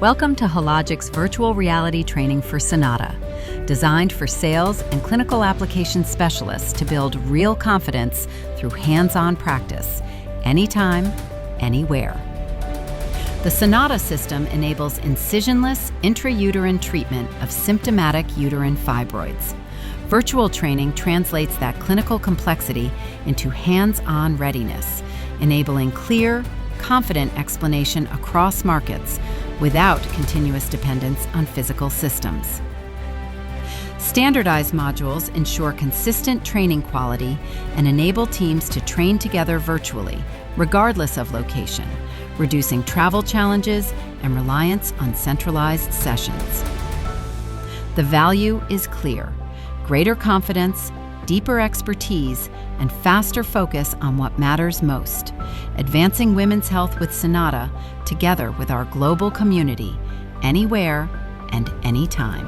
Welcome to Hologic's virtual reality training for Sonata, designed for sales and clinical application specialists to build real confidence through hands-on practice, anytime, anywhere. The Sonata System enables incisionless intrauterine treatment of symptomatic uterine fibroids. Virtual training translates that clinical complexity into hands-on readiness, enabling clear, confident explanation across markets without continuous dependence on physical systems. Standardized modules ensure consistent training quality and enable teams to train together virtually, regardless of location, reducing travel challenges and reliance on centralized sessions. The value is clear: greater confidence, deeper expertise, and faster focus on what matters most, advancing women's health with Sonata together with our global community, anywhere and anytime.